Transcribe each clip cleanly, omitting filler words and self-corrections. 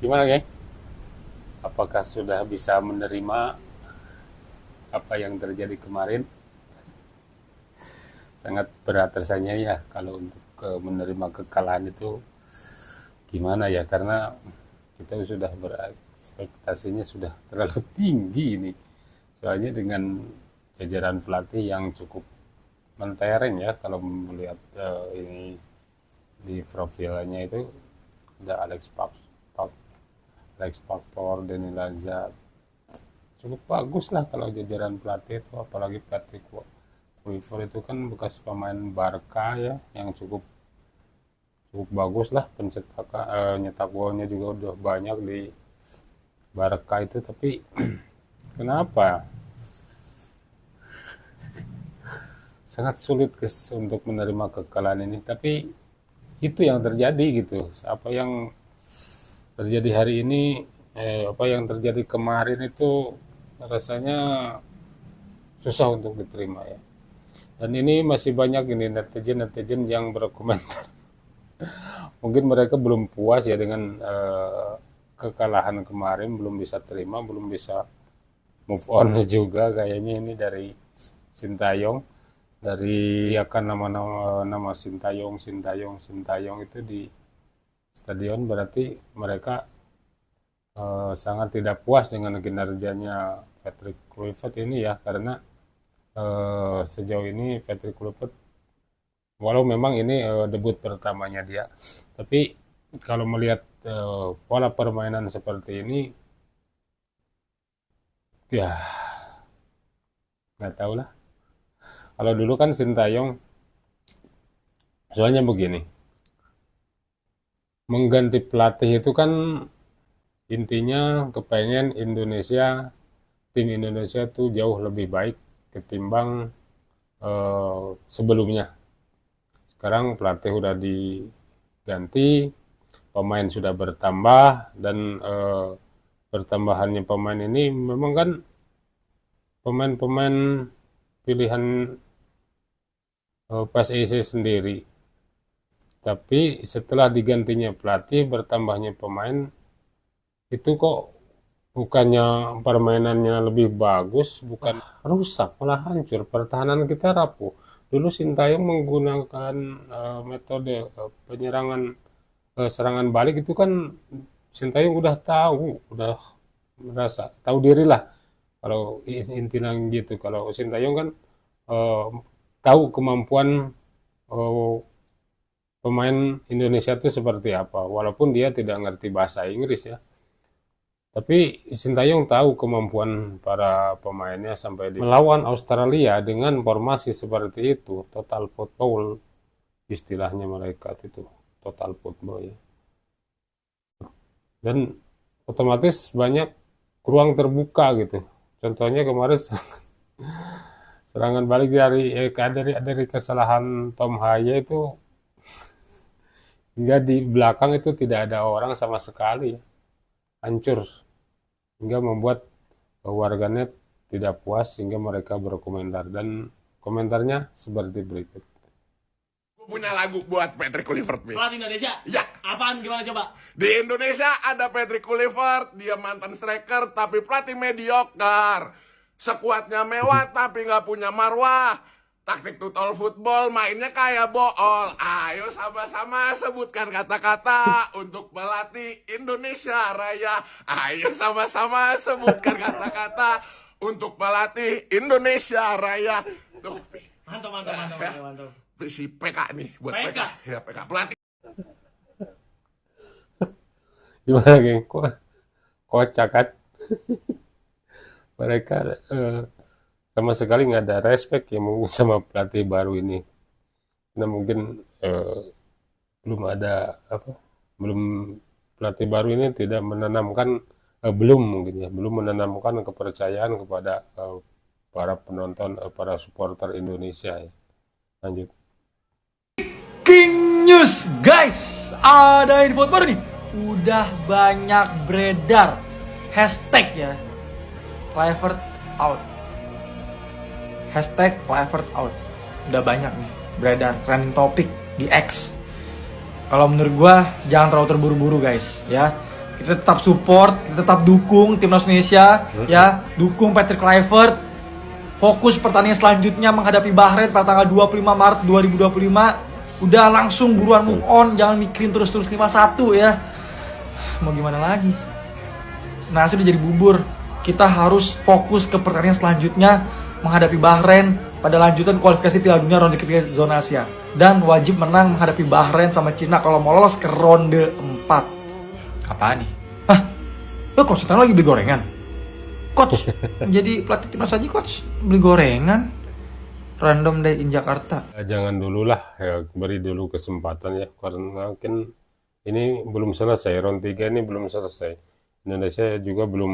Gimana, geng? Apakah sudah bisa menerima apa yang terjadi kemarin? Sangat berat rasanya ya kalau untuk menerima kekalahan itu gimana ya? Karena kita sudah berekspektasinya sudah terlalu tinggi ini. Soalnya dengan jajaran pelatih yang cukup mentereng ya kalau melihat ini di profilnya itu ada Alex Factor, Deni Laza, cukup bagus lah kalau jajaran pelatih itu, apalagi pelatih Kluivert itu kan bekas pemain Barca ya, yang cukup cukup bagus lah nyetak golnya juga udah banyak di Barca itu. Tapi kenapa sangat sulit untuk menerima kekalahan ini? Tapi itu yang terjadi gitu. Apa yang terjadi hari ini, apa yang terjadi kemarin itu rasanya susah untuk diterima ya. Dan ini masih banyak ini netizen yang berkomentar. Mungkin mereka belum puas ya dengan kekalahan kemarin, belum bisa terima, belum bisa move on juga kayaknya ini dari Sintayong. Dari akan nama Sintayong itu di stadion, berarti mereka sangat tidak puas dengan kinerjanya Patrick Kluivert ini ya, karena sejauh ini Patrick Kluivert, walau memang ini debut pertamanya dia, tapi kalau melihat pola permainan seperti ini ya nggak tahu lah. Kalau dulu kan Sintayong, soalnya begini, mengganti pelatih itu kan intinya kepengen tim Indonesia tuh jauh lebih baik ketimbang sebelumnya. Sekarang pelatih udah diganti, pemain sudah bertambah, dan bertambahannya pemain ini memang kan pemain-pemain pilihan PSIC sendiri. Tapi setelah digantinya pelatih, bertambahnya pemain, itu kok bukannya permainannya lebih bagus, bukan rusak, malah hancur. Pertahanan kita rapuh. Dulu Sintayong menggunakan metode serangan balik itu kan Sintayong udah tahu, udah merasa tahu diri lah. Kalau intinya gitu, kalau Sintayong kan tahu kemampuan pemain Indonesia itu seperti apa, walaupun dia tidak ngerti bahasa Inggris ya. Tapi Sintayong tahu kemampuan para pemainnya sampai melawan Australia dengan formasi seperti itu, total football istilahnya mereka itu, total football ya. Dan otomatis banyak ruang terbuka gitu. Contohnya kemarin serangan balik dari kesalahan Tom Haya itu, hingga di belakang itu tidak ada orang sama sekali ya. Hancur, hingga membuat warganet tidak puas, sehingga mereka berkomentar, dan komentarnya seperti berikut. Gue punya lagu buat Patrick Kluivert. Pelatih Indonesia? Ya. Apaan, gimana coba? Di Indonesia ada Patrick Kluivert, dia mantan striker tapi pelatih mediocre. Sekuatnya mewah tapi nggak punya marwah. Taktik total football, mainnya kayak bool. Ayo sama-sama sebutkan kata-kata untuk pelatih Indonesia Raya. Ayo sama-sama sebutkan kata-kata untuk pelatih Indonesia Raya. Tuh, Mantap. si PK nih buat PK. Ya, PK pelatih. Gimana geng? Kocak kan? Mereka sama sekali nggak ada respect ya mungkin sama pelatih baru ini. Nah mungkin belum pelatih baru ini tidak menanamkan belum menanamkan kepercayaan kepada para penonton, para supporter Indonesia ya. Lanjut. King News guys, ada info baru nih. Udah banyak beredar hashtag ya, Kluivert out. Hashtag Kluivert out. Udah banyak nih beredar trending topik di X. Kalau menurut gua jangan terlalu terburu-buru guys ya. kita tetap support, kita tetap dukung timnas Indonesia, ya, dukung Patrick Kluivert. Fokus pertandingan selanjutnya menghadapi Bahrain pada tanggal 25 Maret 2025. Udah langsung buruan move on, jangan mikirin terus-terus 5-1 ya. Mau gimana lagi? Nasi udah jadi bubur. Kita harus fokus ke pertandingan selanjutnya menghadapi Bahrain pada lanjutan kualifikasi Piala Dunia ronde ketiga zona Asia. Dan wajib menang menghadapi Bahrain sama Cina kalau mau lolos ke ronde 4. Apaan nih? Hah? Lo coach Sintayong lagi beli gorengan? Coach, jadi pelatih timnas aja coach, beli gorengan? Random day in Jakarta. Jangan dulu lah, ya, beri dulu kesempatan ya, karena mungkin ini belum selesai, round 3 ini belum selesai. Indonesia juga belum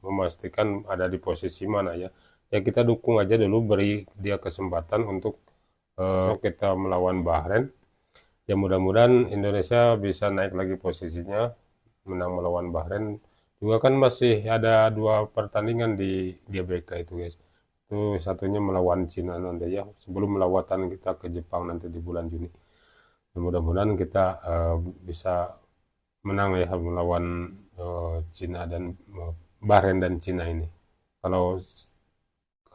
memastikan ada di posisi mana ya. Ya kita dukung aja dulu, beri dia kesempatan untuk kita melawan Bahrain. Ya mudah-mudahan Indonesia bisa naik lagi posisinya, menang melawan Bahrain. Juga kan masih ada 2 pertandingan di GBK itu guys. Itu satunya melawan Cina nanti ya, sebelum melawatan kita ke Jepang nanti di bulan Juni. Mudah-mudahan kita bisa menang ya melawan Cina dan Bahrain dan Cina ini. Kalau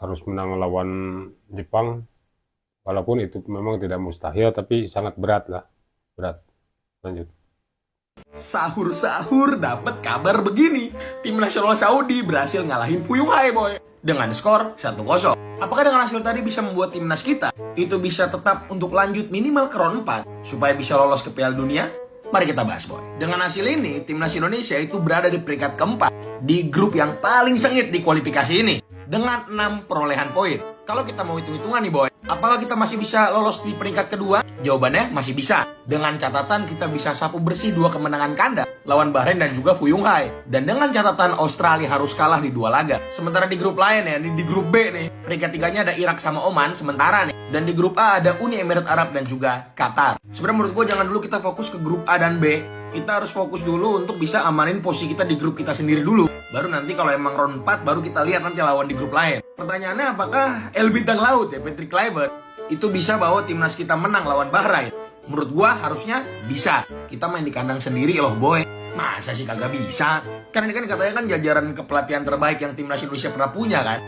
harus menang melawan Jepang, walaupun itu memang tidak mustahil, tapi sangat berat lah, berat. Lanjut. Sahur-sahur dapat kabar begini. Tim nasional Saudi berhasil ngalahin Fuyung Hai boy dengan skor 1-0. Apakah dengan hasil tadi bisa membuat timnas kita itu bisa tetap untuk lanjut minimal ke round 4 supaya bisa lolos ke Piala Dunia? Mari kita bahas boy. Dengan hasil ini, timnas Indonesia itu berada di peringkat keempat di grup yang paling sengit di kualifikasi ini dengan 6 perolehan poin. Kalau kita mau hitung-hitungan nih boy, apakah kita masih bisa lolos di peringkat kedua? Jawabannya masih bisa. Dengan catatan kita bisa sapu bersih 2 kemenangan kandang lawan Bahrain dan juga Fuyung Hai. Dan dengan catatan Australia harus kalah di 2 laga. Sementara di grup lain ya, di grup B nih, peringkat 3-nya ada Irak sama Oman sementara nih. Dan di grup A ada Uni Emirat Arab dan juga Qatar. Sebenarnya menurut gue jangan dulu kita fokus ke grup A dan B. Kita harus fokus dulu untuk bisa amanin posisi kita di grup kita sendiri dulu. Baru nanti kalau emang round 4 baru kita lihat nanti lawan di grup lain. Pertanyaannya apakah El Bintang Laut ya Patrick Kluivert itu bisa bawa timnas kita menang lawan Bahrain? Menurut gua harusnya bisa. Kita main di kandang sendiri loh boy. Masa sih kagak bisa? Karena ini kan katanya kan jajaran kepelatihan terbaik yang timnas Indonesia pernah punya kan.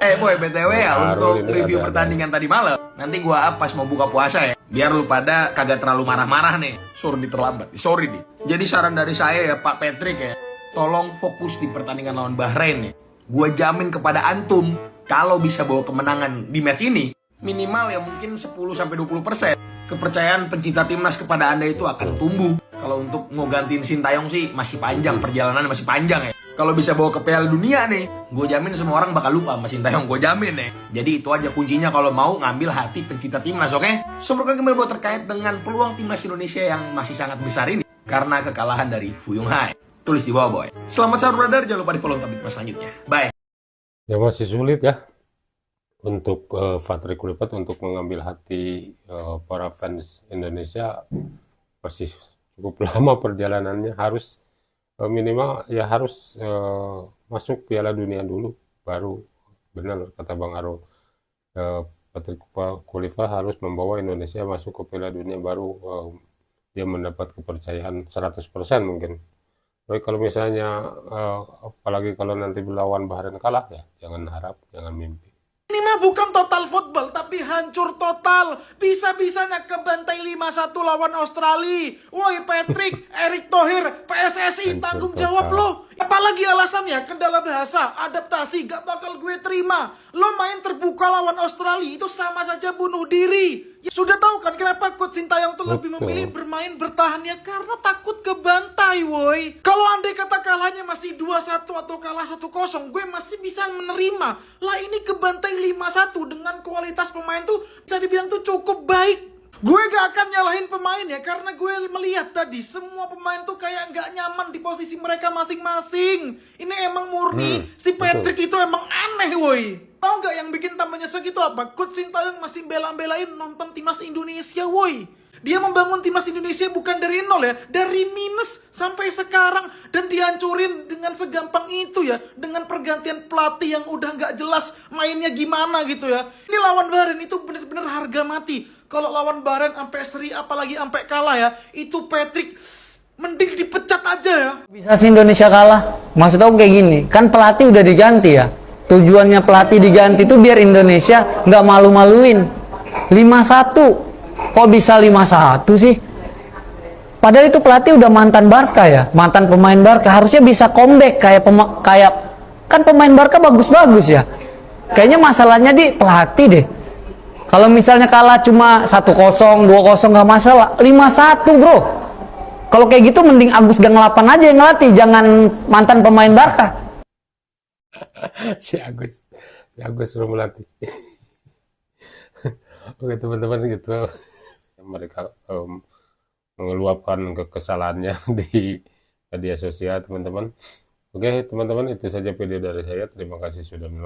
Boy BTW ya, untuk review pertandingan tadi malam, nanti gua up pas mau buka puasa ya, biar lu pada kagak terlalu marah-marah nih. Sorry terlambat, sorry nih. Jadi saran dari saya ya Pak Patrick ya, tolong fokus di pertandingan lawan Bahrain ya. Gua jamin kepada antum, kalau bisa bawa kemenangan di match ini, minimal ya mungkin 10-20%. Kepercayaan pencinta timnas kepada Anda itu akan tumbuh. Kalau untuk mau gantiin Sintayong sih masih panjang, perjalanannya masih panjang ya. Kalau bisa bawa ke Piala Dunia nih, gue jamin semua orang bakal lupa sama Sintayong, gue jamin ya. Jadi itu aja kuncinya kalau mau ngambil hati pencinta timnas, oke? Semoga kembali buat terkait dengan peluang timnas Indonesia yang masih sangat besar ini karena kekalahan dari Fuyung Hai. Tulis di bawah boy. Selamat sahur brother, jangan lupa di follow tablet selanjutnya. Bye. Ya masih sulit ya untuk Patrick Kluivert untuk mengambil hati para fans Indonesia. Masih cukup lama perjalanannya, harus minimal ya harus masuk Piala Dunia dulu, baru benar kata Bang Aro, Patrick Kluivert harus membawa Indonesia masuk ke Piala Dunia, baru dia mendapat kepercayaan 100% mungkin. Tapi kalau misalnya apalagi kalau nanti melawan Bahrain kalah ya jangan harap, jangan mimpi. Ini mah bukan total football, tapi hancur total. Bisa-bisanya kebantai 5-1 lawan Australia. Woi Patrick, Erick Thohir, PSSI, tanggung jawab lo. Apalagi alasannya, kendala bahasa, adaptasi, gak bakal gue terima. Lo main terbuka lawan Australia, itu sama saja bunuh diri. Ya, sudah tahu kan kenapa Coach Sintayong tuh lebih memilih bermain bertahan ya, karena takut kebantai woi. Kalau andai kata kalahnya masih 2-1 atau kalah 1-0, gue masih bisa menerima. Lah ini kebantai 5-1 dengan kualitas pemain tuh bisa dibilang tuh cukup baik. Gue gak akan nyalahin pemain ya, karena gue melihat tadi semua pemain tuh kayak gak nyaman di posisi mereka masing-masing. Ini emang murni si Patrick itu emang aneh woi. Tahu gak yang bikin tambah nyesek itu apa? Coach Sintayong masih bela-belain nonton timnas Indonesia woi. Dia membangun timnas Indonesia bukan dari nol ya, dari minus sampai sekarang, dan dihancurin dengan segampang itu ya, dengan pergantian pelatih yang udah nggak jelas mainnya gimana gitu ya. Ini lawan Bahrain itu bener-bener harga mati. Kalau lawan Bahrain sampai seri apalagi sampai kalah ya, itu Patrick Mending dipecat aja ya. Bisa sih Indonesia kalah. Maksud aku kayak gini, kan pelatih udah diganti ya. Tujuannya pelatih diganti itu biar Indonesia nggak malu-maluin. 5-1. Kok bisa 5-1 sih? Padahal itu pelatih udah mantan Barca ya, mantan pemain Barca. Harusnya bisa comeback kayak kan pemain Barca bagus-bagus ya. Kayaknya masalahnya di pelatih deh. Kalau misalnya kalah cuma 1-0, 2-0 nggak masalah. 5-1 bro. Kalau kayak gitu mending Agus Ganglapan aja yang ngelatih, jangan mantan pemain Barca. si Agus suruh melatih. Oke teman-teman, gitu mereka mengeluapkan kesalahannya di media sosial teman-teman. Oke teman-teman, itu saja video dari saya. Terima kasih sudah menonton.